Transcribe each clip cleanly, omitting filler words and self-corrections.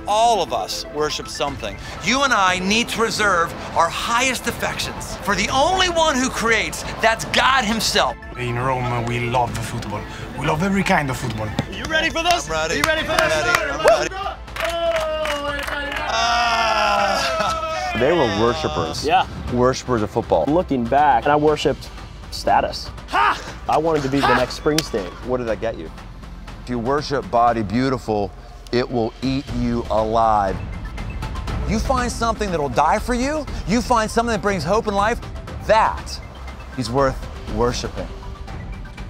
All of us worship something. You and I need to reserve our highest affections for the only one who creates, that's God himself. In Rome, we love football. We love every kind of football. You ready for this? I'm ready. You ready for this? I'm ready. They were worshipers. Yeah. Worshipers of football. Looking back, I worshipped status. Ha! I wanted to be the next Springsteen. What did that get you? If you worship Body Beautiful, it will eat you alive. You find something that'll die for you, you find something that brings hope in life, that is worth worshiping.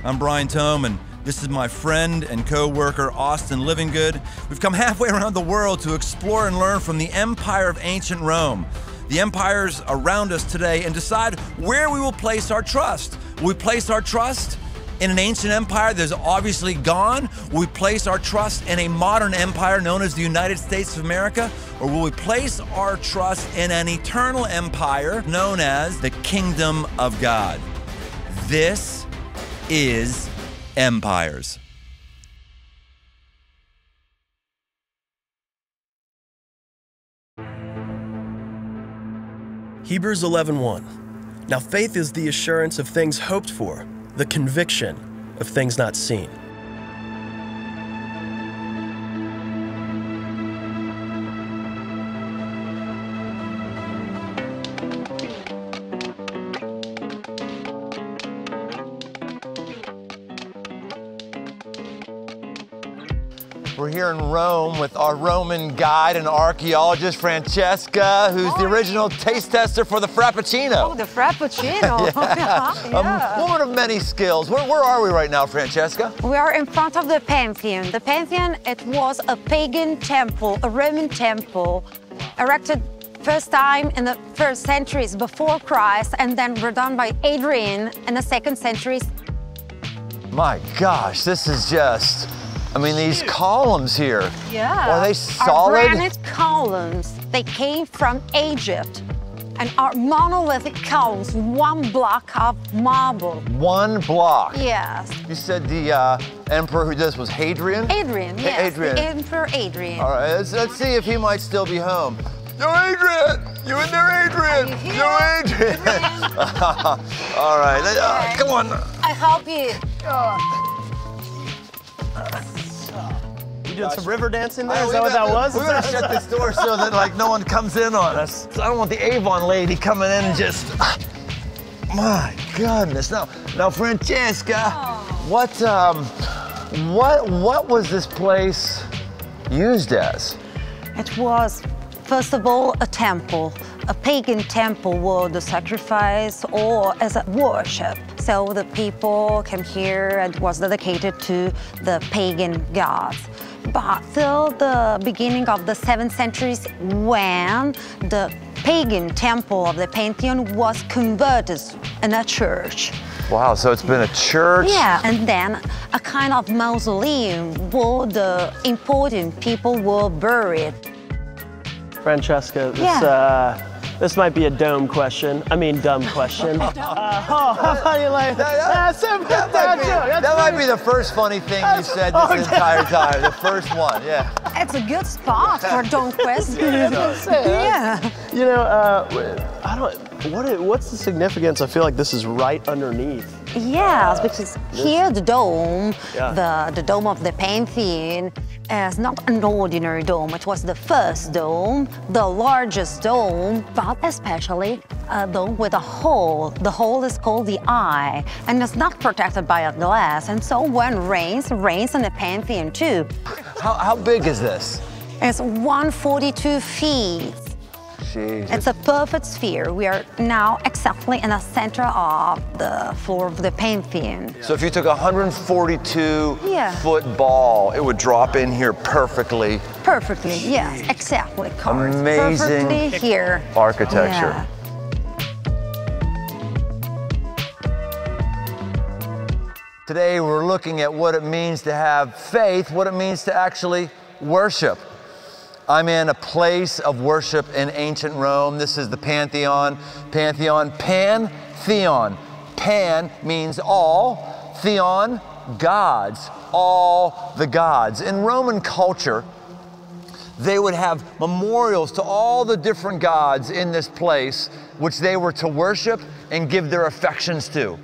I'm Brian Tome, and this is my friend and co-worker, Austin Livingood. We've come halfway around the world to explore and learn from the empire of ancient Rome, the empires around us today, and decide where we will place our trust. Will we place our trust in an ancient empire that is obviously gone? Will we place our trust in a modern empire known as the United States of America? Or will we place our trust in an eternal empire known as the Kingdom of God? This is Empires. Hebrews 11:1. Now faith is the assurance of things hoped for, the conviction of things not seen. We're here in Rome with our Roman guide and archaeologist, Francesca, who's the original taste tester for the Frappuccino. Oh, the Frappuccino. Yeah. A woman of many skills. Where are we right now, Francesca? We are in front of the Pantheon. The Pantheon, it was a pagan temple, a Roman temple, erected first time in the first centuries before Christ, and then redone by Adrian in the second centuries. My gosh, this is just, I mean, these columns here. Yeah. Are they solid? Our granite columns, they came from Egypt. And our monolithic columns, one block of marble. One block? Yes. You said the emperor who did this was Hadrian? Adrian, yes. Adrian. The Emperor Adrian. All right, let's see if he might still be home. Yo, Adrian! You in there, Adrian? Are you here? Yo, Adrian! All right, come on. I help you. You doing some river dancing there? Is We that what that was? We better shut this door so that like no one comes in on us. I don't want the Avon lady coming in and just. My goodness! Now, Francesca, what was this place used as? It was, first of all, a temple, a pagan temple where the sacrifice or as a worship. So the people came here and it was dedicated to the pagan gods. But till the beginning of the 7th centuries, when the pagan temple of the Pantheon was converted in a church. Wow, so it's been a church? Yeah, and then a kind of mausoleum where the important people were buried. Francesca, this might be a dumb question. How about you like, that might be the first funny thing you said this entire time. The first one, yeah. It's a good spot for dumb questions. Yeah. You know, what's the significance? I feel like this is right underneath. Yes, because here the dome, Yeah. the dome of the Pantheon, is not an ordinary dome. It was the first dome, the largest dome, but especially a dome with a hole. The hole is called the eye, and it's not protected by a glass. And so when rains in the Pantheon too. How big is this? It's 142 feet. Jeez. It's a perfect sphere. We are now exactly in the center of the floor of the Pantheon. So if you took a 142-foot ball, it would drop in here perfectly. Perfectly, yes, exactly. Carved Amazing perfectly here. architecture. Yeah. Today we're looking at what it means to have faith, what it means to actually worship. I'm in a place of worship in ancient Rome. This is the Pantheon. Pantheon. Pan means all. Theon, gods. all the gods. In Roman culture, they would have memorials to all the different gods in this place, which they were to worship and give their affections to.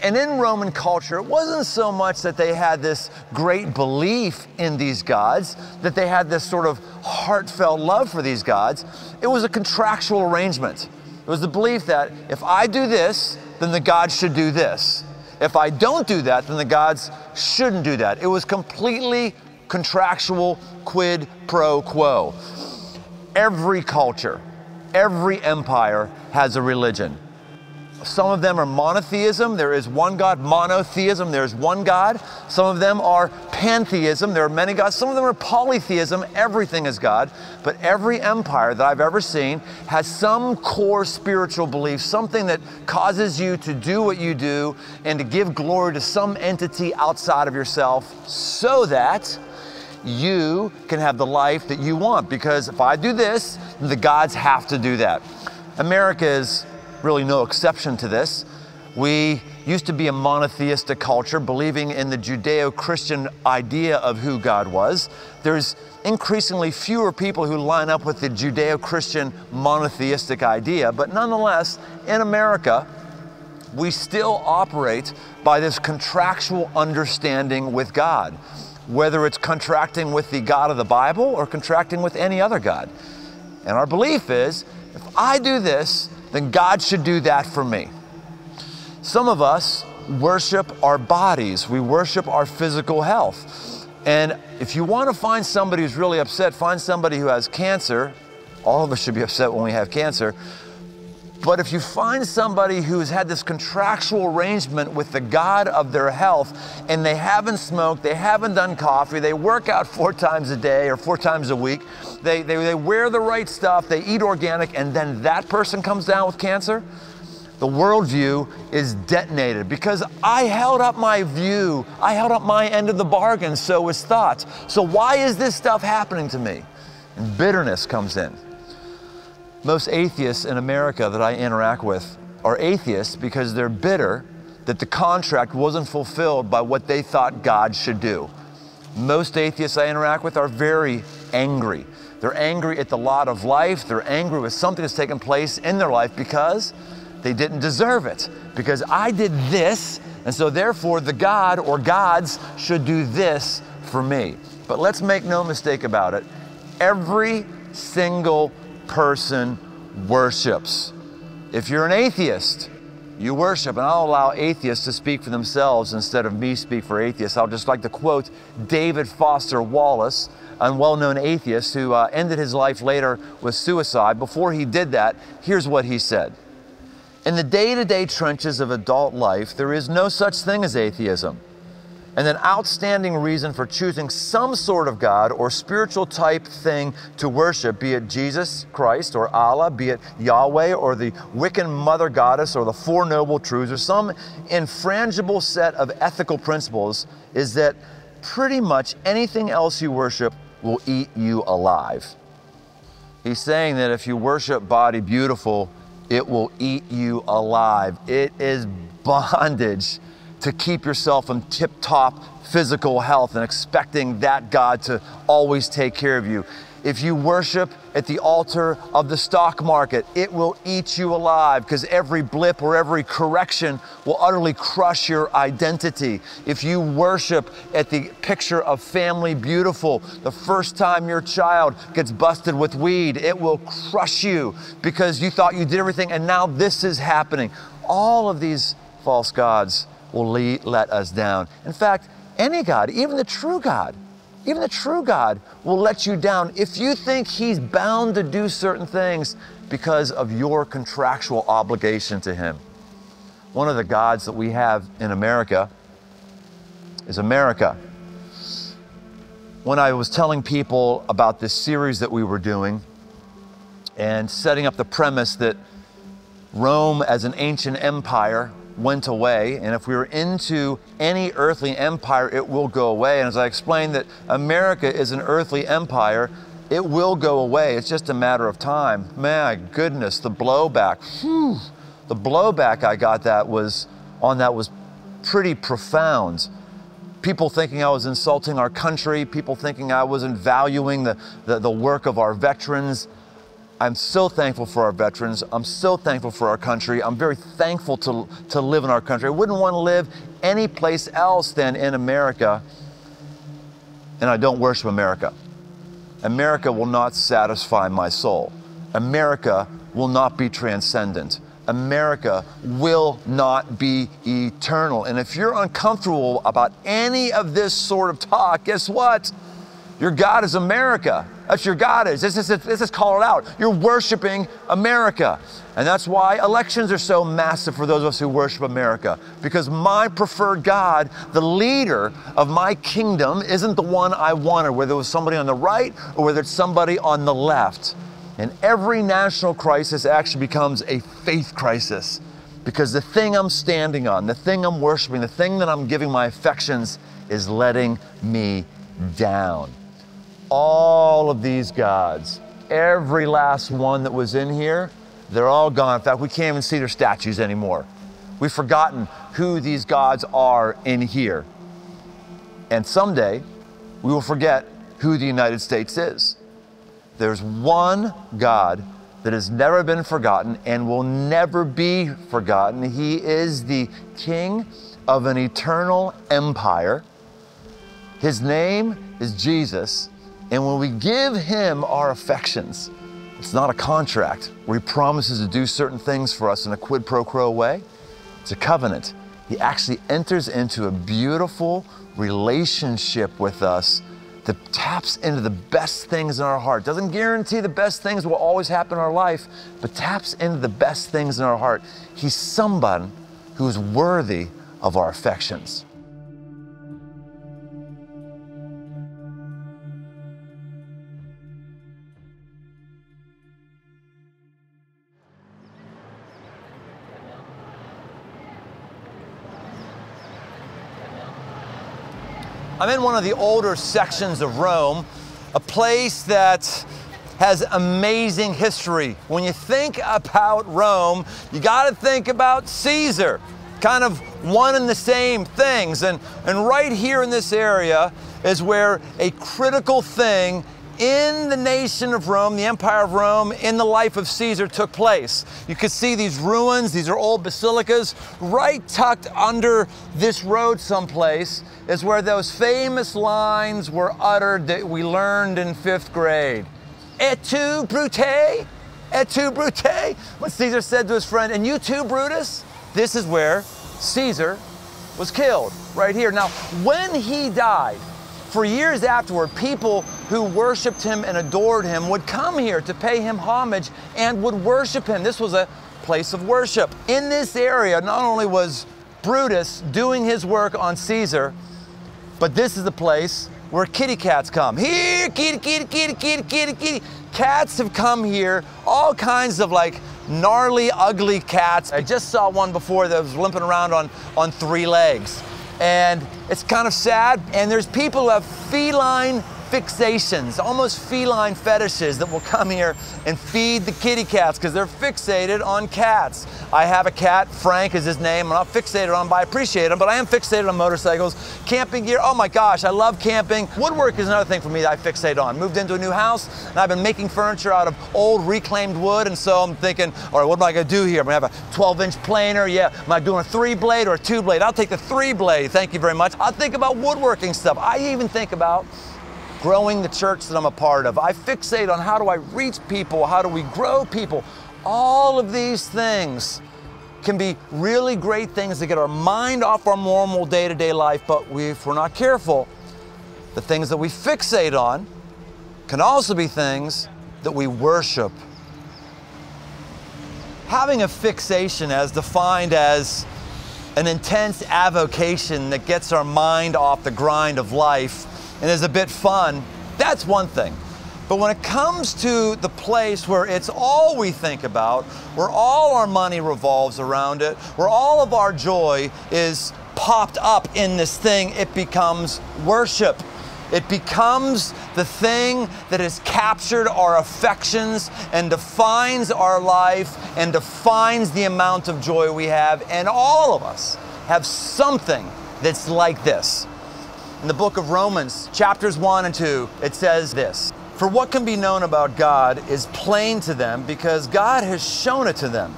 And in Roman culture, it wasn't so much that they had this great belief in these gods, that they had this sort of heartfelt love for these gods. It was a contractual arrangement. It was the belief that if I do this, then the gods should do this. If I don't do that, then the gods shouldn't do that. It was completely contractual, quid pro quo. Every culture, every empire has a religion. Some of them are monotheism, there is one God. Monotheism, there's one God. Some of them are pantheism, there are many gods. Some of them are polytheism, everything is God. But every empire that I've ever seen has some core spiritual belief, something that causes you to do what you do and to give glory to some entity outside of yourself so that you can have the life that you want. Because if I do this, the gods have to do that. America is really no exception to this. We used to be a monotheistic culture, believing in the Judeo-Christian idea of who God was. There's increasingly fewer people who line up with the Judeo-Christian monotheistic idea, but nonetheless, in America, we still operate by this contractual understanding with God, whether it's contracting with the God of the Bible or contracting with any other God. And our belief is, if I do this, then God should do that for me. Some of us worship our bodies. We worship our physical health. And if you want to find somebody who's really upset, find somebody who has cancer. All of us should be upset when we have cancer. But if you find somebody who's had this contractual arrangement with the God of their health, and they haven't smoked, they haven't done coffee, they work out 4 times a day or 4 times a week, they wear the right stuff, they eat organic, and then that person comes down with cancer, the worldview is detonated because I held up my view, I held up my end of the bargain, so is thoughts. So why is this stuff happening to me? And bitterness comes in. Most atheists in America that I interact with are atheists because they're bitter that the contract wasn't fulfilled by what they thought God should do. Most atheists I interact with are very angry. They're angry at the lot of life. They're angry with something that's taken place in their life because they didn't deserve it. Because I did this, and so therefore the God or gods should do this for me. But let's make no mistake about it. Every single person worships. If you're an atheist, you worship, and I'll allow atheists to speak for themselves instead of me speak for atheists. I'll just like to quote David Foster Wallace, a well-known atheist who ended his life later with suicide. Before he did that, here's what he said. In the day-to-day trenches of adult life, there is no such thing as atheism. And an outstanding reason for choosing some sort of God or spiritual type thing to worship, be it Jesus Christ or Allah, be it Yahweh or the Wiccan mother goddess or the Four Noble Truths or some infrangible set of ethical principles, is that pretty much anything else you worship will eat you alive. He's saying that if you worship Body Beautiful, it will eat you alive. It is bondage to keep yourself in tip-top physical health and expecting that God to always take care of you. If you worship at the altar of the stock market, it will eat you alive because every blip or every correction will utterly crush your identity. If you worship at the picture of Family Beautiful, the first time your child gets busted with weed, it will crush you because you thought you did everything and now this is happening. All of these false gods will let us down. In fact, any God, even the true God will let you down if you think He's bound to do certain things because of your contractual obligation to Him. One of the gods that we have in America is America. When I was telling people about this series that we were doing and setting up the premise that Rome as an ancient empire went away, and if we were into any earthly empire, it will go away. And as I explained that America is an earthly empire, it will go away. It's just a matter of time. My goodness, the blowback. The blowback I got on that was pretty profound. people thinking I was insulting our country, people thinking I wasn't valuing the work of our veterans. I'm so thankful for our veterans. I'm so thankful for our country. I'm very thankful to live in our country. I wouldn't want to live any place else than in America, and I don't worship America. America will not satisfy my soul. America will not be transcendent. America will not be eternal. And if you're uncomfortable about any of this sort of talk, guess what? Your God is America. That's your God is. This is call it out. You're worshiping America. And that's why elections are so massive for those of us who worship America. Because my preferred God, the leader of my kingdom, isn't the one I wanted, whether it was somebody on the right or whether it's somebody on the left. And every national crisis actually becomes a faith crisis, because the thing I'm standing on, the thing I'm worshiping, the thing that I'm giving my affections is letting me down. All of these gods, every last one that was in here, they're all gone. In fact, we can't even see their statues anymore. We've forgotten who these gods are in here. And someday, we will forget who the United States is. There's one God that has never been forgotten and will never be forgotten. He is the King of an eternal empire. His name is Jesus. And when we give Him our affections, it's not a contract where He promises to do certain things for us in a quid pro quo way. It's a covenant. He actually enters into a beautiful relationship with us that taps into the best things in our heart. Doesn't guarantee the best things will always happen in our life, but taps into the best things in our heart. He's someone who is worthy of our affections. I'm in one of the older sections of Rome, a place that has amazing history. When you think about Rome, you gotta think about Caesar, kind of one and the same things. And right here in this area is where a critical thing in the nation of Rome, the Empire of Rome, in the life of Caesar took place. You can see these ruins, these are old basilicas. Right tucked under this road someplace is where those famous lines were uttered that we learned in 5th grade. Et tu, Brute? Et tu, Brute? When Caesar said to his friend, and you too, Brutus? This is where Caesar was killed, right here. Now, when he died, for years afterward, people who worshiped him and adored him would come here to pay him homage and would worship him. This was a place of worship. In this area, not only was Brutus doing his work on Caesar, but this is the place where kitty cats come. Here, kitty, kitty, kitty, kitty, kitty, kitty. Cats have come here, all kinds of like gnarly, ugly cats. I just saw one before that was limping around on 3 legs. And it's kind of sad. And there's people who have feline fixations, almost feline fetishes that will come here and feed the kitty cats because they're fixated on cats. I have a cat, Frank is his name. I'm not fixated on him, but I appreciate him, but I am fixated on motorcycles. Camping gear, oh my gosh, I love camping. Woodwork is another thing for me that I fixate on. Moved into a new house and I've been making furniture out of old reclaimed wood, and so I'm thinking, all right, what am I gonna do here? I'm gonna have a 12-inch planer, yeah. Am I doing a 3-blade or a 2-blade? I'll take the 3-blade, thank you very much. I'll think about woodworking stuff. I even think about growing the church that I'm a part of. I fixate on how do I reach people, how do we grow people. All of these things can be really great things to get our mind off our normal day-to-day life, but if we're not careful, the things that we fixate on can also be things that we worship. Having a fixation as defined as an intense avocation that gets our mind off the grind of life and is a bit fun, that's one thing. But when it comes to the place where it's all we think about, where all our money revolves around it, where all of our joy is popped up in this thing, it becomes worship. It becomes the thing that has captured our affections and defines our life and defines the amount of joy we have. And all of us have something that's like this. In the book of Romans, chapters 1 and 2, it says this: "For what can be known about God is plain to them because God has shown it to them.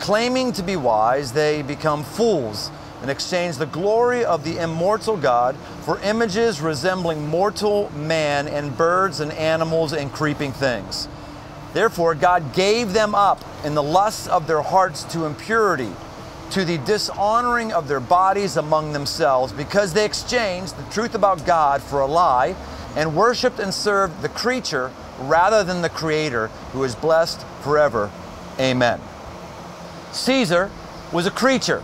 Claiming to be wise, they become fools and exchange the glory of the immortal God for images resembling mortal man and birds and animals and creeping things. Therefore, God gave them up in the lusts of their hearts to impurity, to the dishonoring of their bodies among themselves, because they exchanged the truth about God for a lie and worshiped and served the creature rather than the Creator, who is blessed forever. Amen." Caesar was a creature,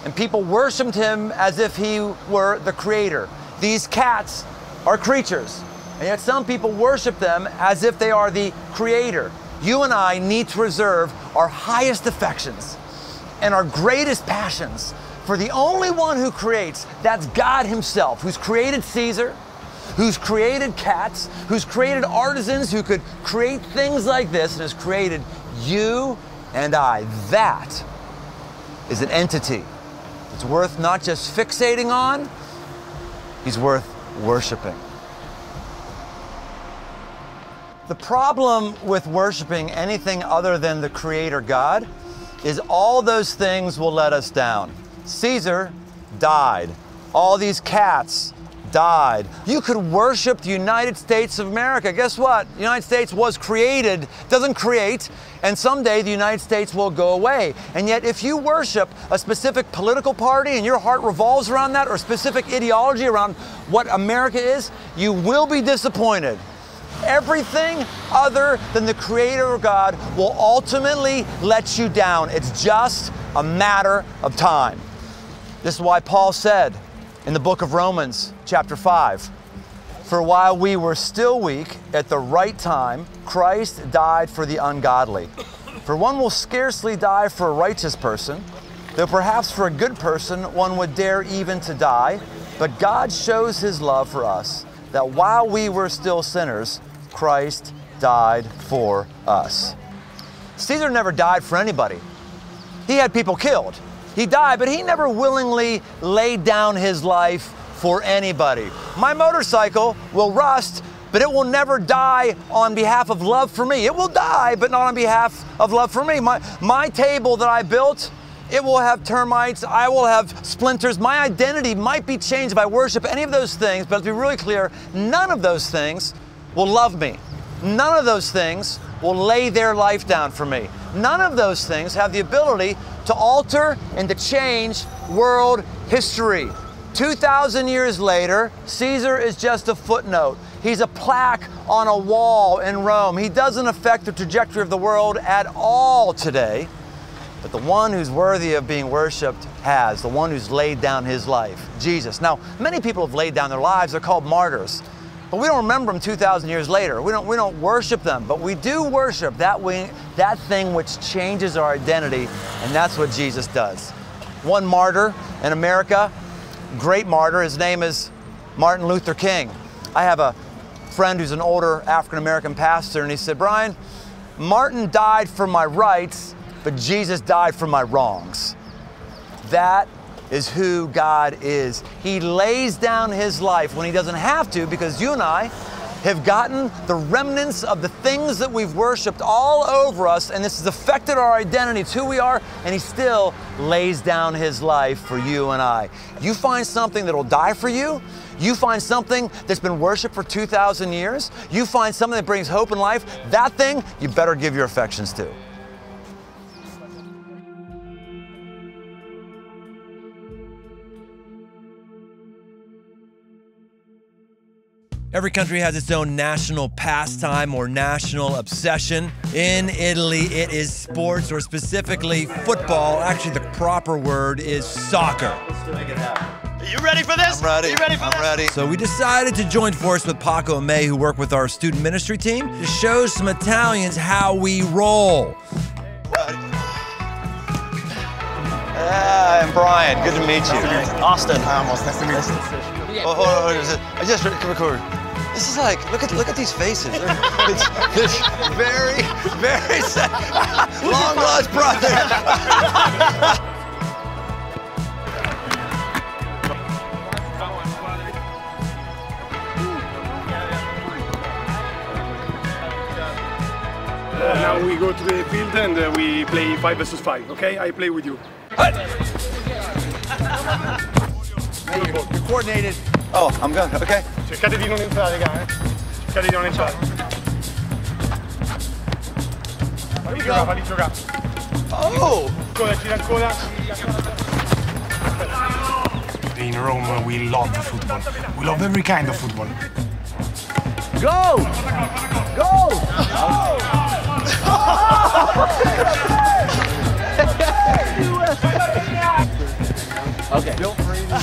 and people worshiped him as if he were the Creator. These cats are creatures, and yet some people worship them as if they are the Creator. You and I need to reserve our highest affections and our greatest passions for the only one who creates. That's God Himself, who's created Caesar, who's created cats, who's created artisans who could create things like this, and has created you and I. That is an entity. It's worth not just fixating on, He's worth worshiping. The problem with worshiping anything other than the Creator God is all those things will let us down. Caesar died. All these cats died. You could worship the United States of America. Guess what? The United States was created, doesn't create, and someday the United States will go away. And yet if you worship a specific political party and your heart revolves around that, or a specific ideology around what America is, you will be disappointed. Everything other than the Creator of God will ultimately let you down. It's just a matter of time. This is why Paul said in the book of Romans, chapter 5, "For while we were still weak, at the right time, Christ died for the ungodly. For one will scarcely die for a righteous person, though perhaps for a good person one would dare even to die. But God shows His love for us, that while we were still sinners, Christ died for us." Caesar never died for anybody. He had people killed. He died, but he never willingly laid down his life for anybody. My motorcycle will rust, but it will never die on behalf of love for me. It will die, but not on behalf of love for me. My table that I built, it will have termites, I will have splinters. My identity might be changed if I worship any of those things, but to be really clear, none of those things will love me. None of those things will lay their life down for me. None of those things have the ability to alter and to change world history. 2,000 years later, Caesar is just a footnote. He's a plaque on a wall in Rome. He doesn't affect the trajectory of the world at all today. But the one who's worthy of being worshiped has, the one who's laid down his life, Jesus. Now, many people have laid down their lives. They're called martyrs. But we don't remember them 2,000 years later. We don't worship them, but we do worship that thing which changes our identity, and that's what Jesus does. One martyr in America, great martyr, his name is Martin Luther King. I have a friend who's an older African-American pastor, and he said, "Brian, Martin died for my rights, but Jesus died for my wrongs." That is who God is. He lays down His life when He doesn't have to, because you and I have gotten the remnants of the things that we've worshiped all over us, and this has affected our identity. It's who we are, and He still lays down His life for you and I. You find something that'll die for you. You find something that's been worshiped for 2,000 years. You find something that brings hope in life. That thing, you better give your affections to. Every country has its own national pastime or national obsession. In Italy, it is sports, or specifically football. Actually, the proper word is soccer. Let's make it happen. Are you ready for this? I'm ready. Are you ready for this? I'm ready. So we decided to join forces with Paco and May, who work with our student ministry team, to show some Italians how we roll. I'm Brian. Good to meet you. Austin. Vamos, nice to meet you. Oh, hold on. I just record. This is like, look at these faces. It's very, very sad. Long lost brother. Now we go to the field and we play 5 versus 5, okay? I play with you. You're coordinated. Oh, I'm good. Okay. Cercate di non entrare, raga, Cercate di non entrare. Falli giocare. Oh! Ancora, gira ancora. In Rome we love football. We love every kind of football. Go! Go! Okay. Feel free to,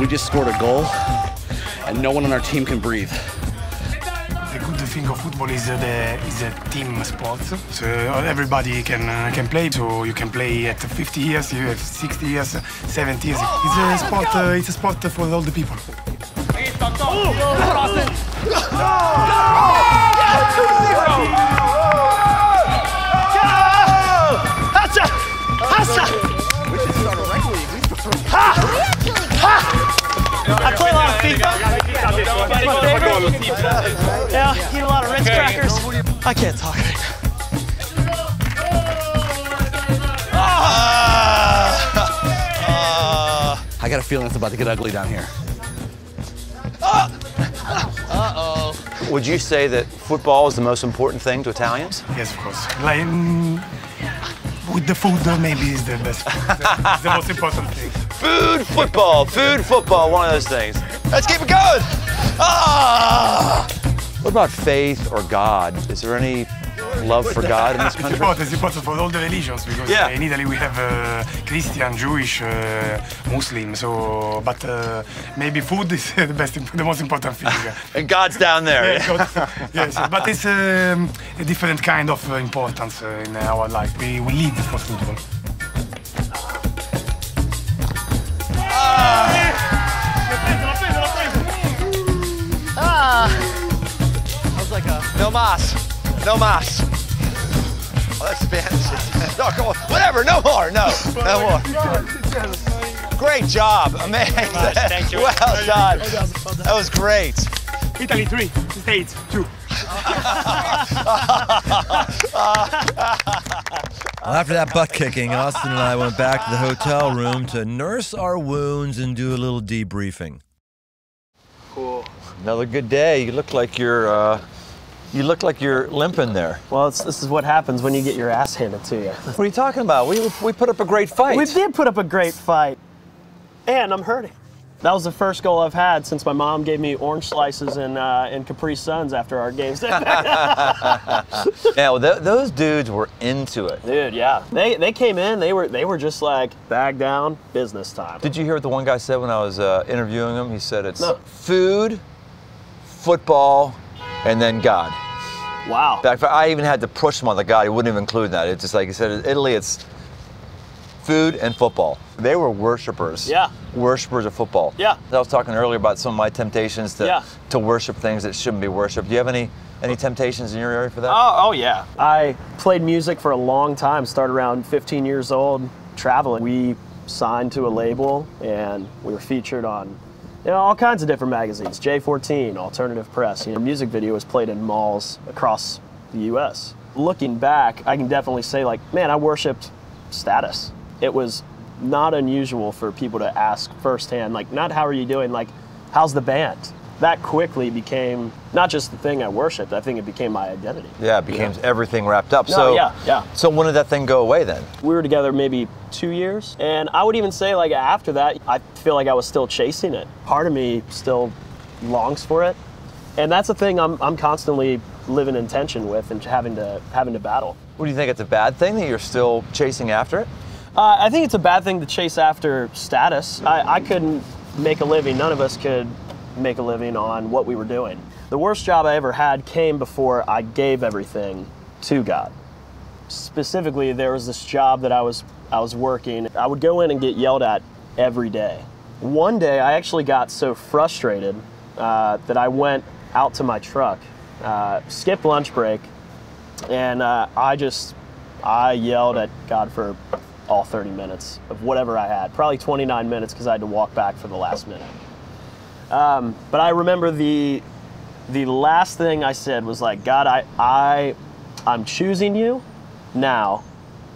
We just scored a goal, and no one on our team can breathe. The good thing of football is a team sport. So everybody can play. So you can play at 50 years, you have 60 years, 70 years. It's a sport. It's a sport for all the people. I play a lot of FIFA. It's my favorite. Yeah, eat a lot of Ritz crackers. I can't talk right now. I got a feeling it's about to get ugly down here. Would you say that football is the most important thing to Italians? Yes, of course. Like, with the food, maybe is the best. It's the most important thing. Food, football, one of those things. Let's keep it going. What about faith or God? Is there any love for God in this country? It's important for all the religions because in Italy we have Christian, Jewish, Muslim. So, but maybe food is the most important thing. And God's down there. Yes, but it's a different kind of importance in our life. We live for football. I was like No mas. No mas. Oh, that's Spanish. No, come on. Whatever. No more. No more. Great job. Amazing. Thank you. Well done. That was great. Italy 3, States 2. Well, after that butt kicking, Austin and I went back to the hotel room to nurse our wounds and do a little debriefing. Cool. Another good day. You look like you're limping there. Well, this is what happens when you get your ass handed to you. What are you talking about? We put up a great fight. We did put up a great fight. And I'm hurting. That was the first goal I've had since my mom gave me orange slices and Capri Suns after our games. Yeah, well, those dudes were into it. Dude, yeah. They came in, they were just like, bag down, business time. Did you hear what the one guy said when I was interviewing him? He said it's food, football, and then God. Wow. In fact, I even had to push him on the God. He wouldn't even include that. It's just like he said, in Italy, it's food and football. They were worshipers. Yeah. Worshipers of football. Yeah. I was talking earlier about some of my temptations to worship things that shouldn't be worshipped. Do you have any temptations in your area for that? Oh yeah. I played music for a long time, started around 15 years old, traveling. We signed to a label and we were featured on all kinds of different magazines, J14, Alternative Press. Music video was played in malls across the US. Looking back, I can definitely say man, I worshiped status. It was not unusual for people to ask firsthand, not how are you doing, how's the band? That quickly became not just the thing I worshiped, I think it became my identity. Yeah, it became everything wrapped up. No, yeah. So when did that thing go away then? We were together maybe 2 years, and I would even say after that, I feel like I was still chasing it. Part of me still longs for it, and that's the thing I'm constantly living in tension with and having to battle. What do you think? It's a bad thing that you're still chasing after it? I think it's a bad thing to chase after status. I couldn't make a living. None of us could make a living on what we were doing. The worst job I ever had came before I gave everything to God. Specifically, there was this job that I was working. I would go in and get yelled at every day. One day, I actually got so frustrated that I went out to my truck, skipped lunch break, And I yelled at God for all 30 minutes of whatever I had. Probably 29 minutes because I had to walk back for the last minute. But I remember the last thing I said was like, God, I'm choosing you now.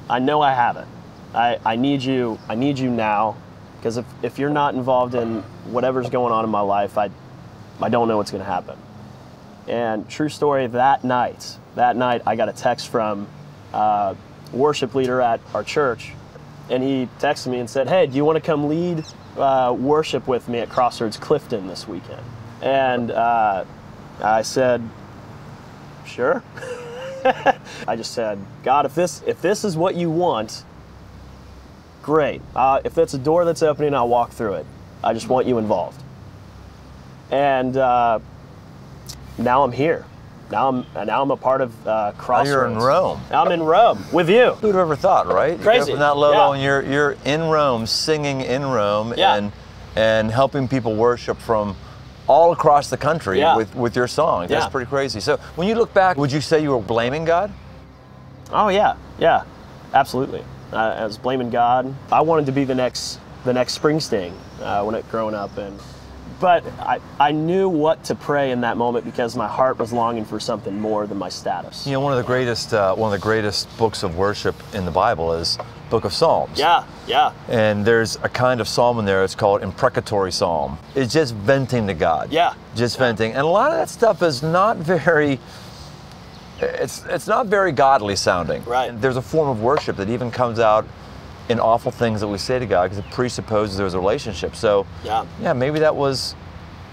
I know I haven't. I need you now, because if you're not involved in whatever's going on in my life, I don't know what's going to happen. And true story, that night I got a text from a worship leader at our church, and he texted me and said, hey, do you want to come lead worship with me at Crossroads Clifton this weekend? And I said, sure. I just said, God, if this is what you want, great. If it's a door that's opening, I'll walk through it. I just want you involved. And now I'm here. Now I'm a part of Crossroads. Now you're in Rome. Now I'm in Rome with you. Who'd have ever thought, right? Crazy. From that level, Yeah. and you're in Rome, singing in Rome, Yeah. and helping people worship from all across the country Yeah. with your song. That's Yeah. pretty crazy. So when you look back, would you say you were blaming God? Oh yeah, absolutely. I was blaming God. I wanted to be the next Springsteen growing up, but I knew what to pray in that moment because my heart was longing for something more than my status. You know, one of the greatest books of worship in the Bible is Book of Psalms. Yeah. And there's a kind of psalm in there. It's called imprecatory psalm. It's just venting to God. Yeah. Just venting, and a lot of that stuff is not very. It's not very godly sounding. Right. There's a form of worship that even comes out in awful things that we say to God because it presupposes there's a relationship. So yeah, maybe that was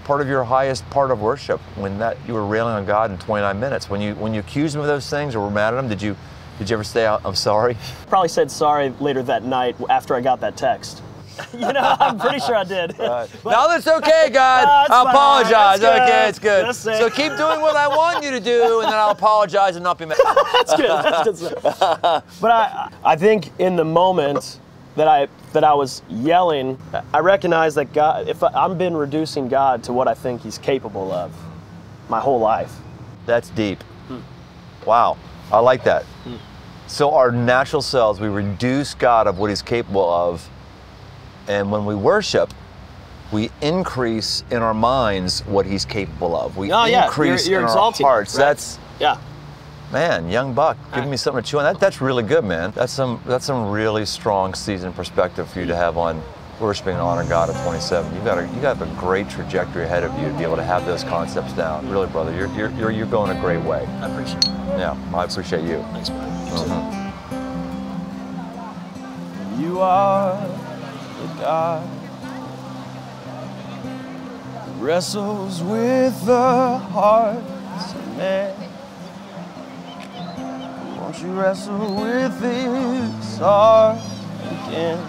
part of your highest part of worship when you were railing on God in 29 minutes. When you accused him of those things or were mad at him, did you ever say, I'm sorry? Probably said sorry later that night after I got that text. I'm pretty sure I did. No, that's okay, God. I'll apologize. That's it's good. So keep doing what I want you to do, and then I'll apologize and not be mad. That's good. But I think in the moment that I was yelling, I recognized that God, if I've been reducing God to what I think he's capable of my whole life. That's deep. Wow, I like that. So our natural selves, we reduce God of what he's capable of. And when we worship, we increase in our minds what he's capable of. We increase you're in exalting, our hearts. Right? Man, young buck, giving me something to chew on. That's really good, man. That's some really strong seasoned perspective for you to have on worshiping and honoring God at 27. You got a great trajectory ahead of you to be able to have those concepts down. Really, brother, you're going a great way. I appreciate it. Yeah, I appreciate you. Thanks, buddy. You are the God who wrestles with the hearts of men. Won't you wrestle with this heart again?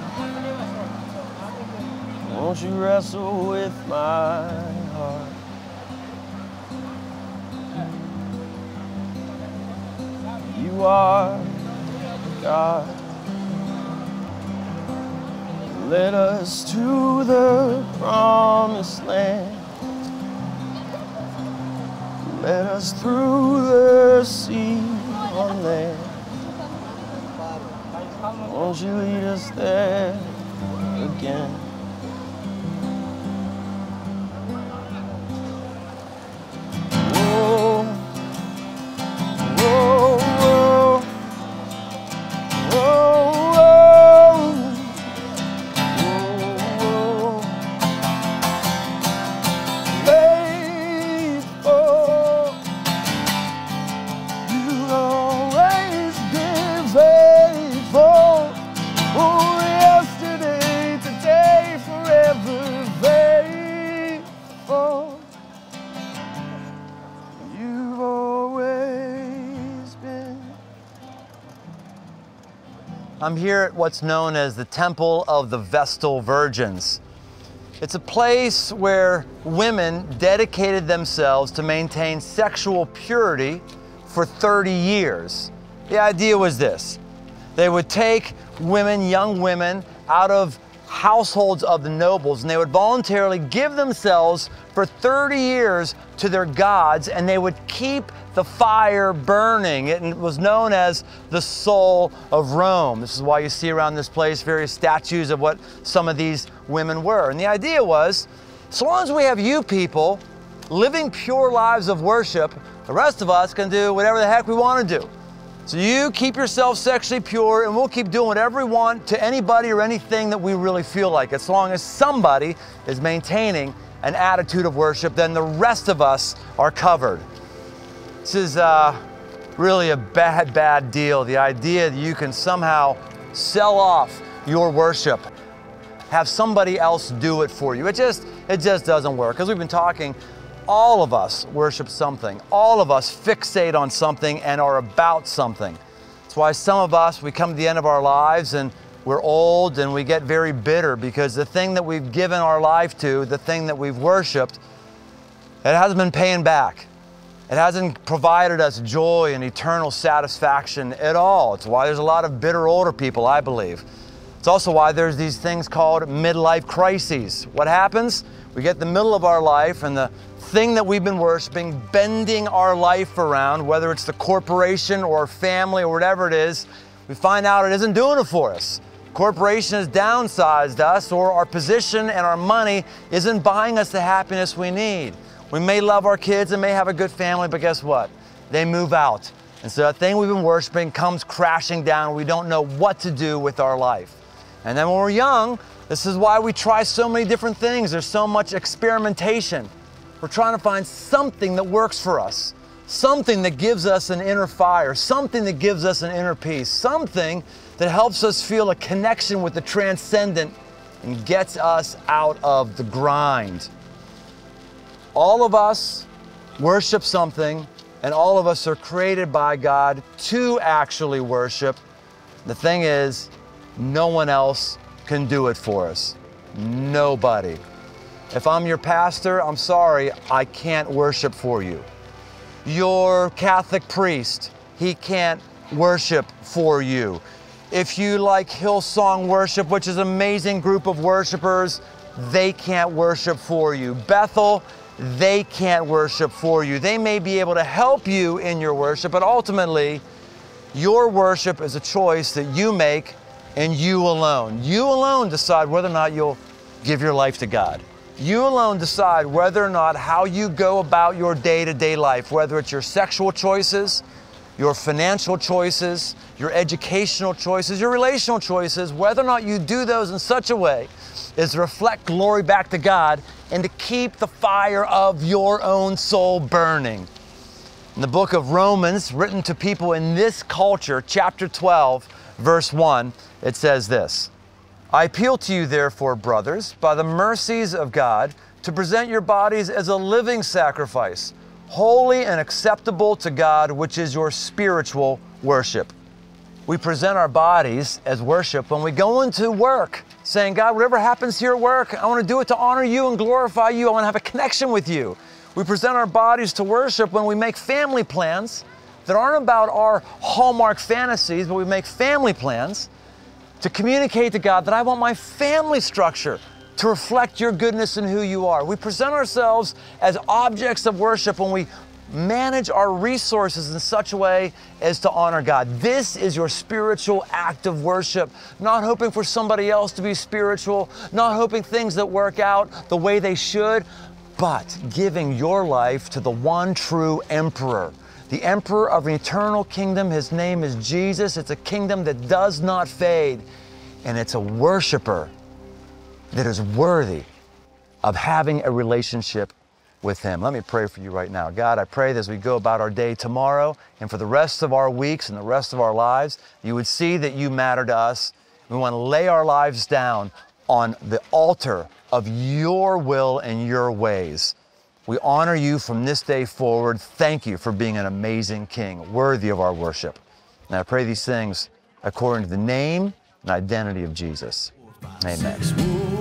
Won't you wrestle with my heart? You are God. Led us to the promised land. Led us through the sea on land. Won't you lead us there again? Whoa, whoa, whoa, whoa, whoa. Faithful, you've always been faithful. Oh, yesterday, today, forever faithful. You've always been. I'm here at what's known as the Temple of the Vestal Virgins. It's a place where women dedicated themselves to maintain sexual purity for 30 years. The idea was this: they would take women, young women, out of households of the nobles, and they would voluntarily give themselves for 30 years to their gods, and they would keep the fire burning. It was known as the soul of Rome. This is why you see around this place various statues of what some of these women were. And the idea was, so long as we have you people living pure lives of worship, the rest of us can do whatever the heck we want to do. So you keep yourself sexually pure, and we'll keep doing whatever we want to anybody or anything that we really feel like. As long as somebody is maintaining an attitude of worship, then the rest of us are covered. This is really a bad deal. The idea that you can somehow sell off your worship, have somebody else do it for you. It just doesn't work. Because we've been talking, all of us worship something. All of us fixate on something and are about something. That's why some of us, we come to the end of our lives and we're old and we get very bitter because the thing that we've given our life to, the thing that we've worshiped, it hasn't been paying back. It hasn't provided us joy and eternal satisfaction at all. It's why there's a lot of bitter older people, I believe. It's also why there's these things called midlife crises. What happens? We get in the middle of our life and the thing that we've been worshiping, bending our life around, whether it's the corporation or family or whatever it is, we find out it isn't doing it for us. Corporation has downsized us, or our position and our money isn't buying us the happiness we need. We may love our kids and may have a good family, but guess what? They move out. And so that thing we've been worshiping comes crashing down. We don't know what to do with our life. And then when we're young, this is why we try so many different things. There's so much experimentation. We're trying to find something that works for us, something that gives us an inner fire, something that gives us an inner peace, something that helps us feel a connection with the transcendent and gets us out of the grind. All of us worship something, and all of us are created by God to actually worship. The thing is, no one else can do it for us. Nobody. If I'm your pastor, I'm sorry, I can't worship for you. Your Catholic priest, he can't worship for you. If you like Hillsong worship, which is an amazing group of worshipers, they can't worship for you. Bethel, they can't worship for you. They may be able to help you in your worship, but ultimately, your worship is a choice that you make, and you alone. You alone decide whether or not you'll give your life to God. You alone decide whether or not how you go about your day-to-day life, whether it's your sexual choices, your financial choices, your educational choices, your relational choices, whether or not you do those in such a way as to reflect glory back to God and to keep the fire of your own soul burning. In the book of Romans, written to people in this culture, chapter 12, verse 1, it says this: I appeal to you, therefore, brothers, by the mercies of God, to present your bodies as a living sacrifice, holy and acceptable to God, which is your spiritual worship. We present our bodies as worship when we go into work, saying, God, whatever happens here at work, I want to do it to honor you and glorify you. I want to have a connection with you. We present our bodies to worship when we make family plans that aren't about our Hallmark fantasies, but we make family plans to communicate to God that I want my family structure to reflect your goodness and who you are. We present ourselves as objects of worship when we manage our resources in such a way as to honor God. This is your spiritual act of worship, not hoping for somebody else to be spiritual, not hoping things that work out the way they should, but giving your life to the one true emperor, the emperor of an eternal kingdom. His name is Jesus. It's a kingdom that does not fade, and it's a worshiper that is worthy of having a relationship with him. Let me pray for you right now. God, I pray that as we go about our day tomorrow and for the rest of our weeks and the rest of our lives, you would see that you matter to us. We want to lay our lives down on the altar of your will and your ways. We honor you from this day forward. Thank you for being an amazing King, worthy of our worship. And I pray these things according to the name and identity of Jesus. Amen.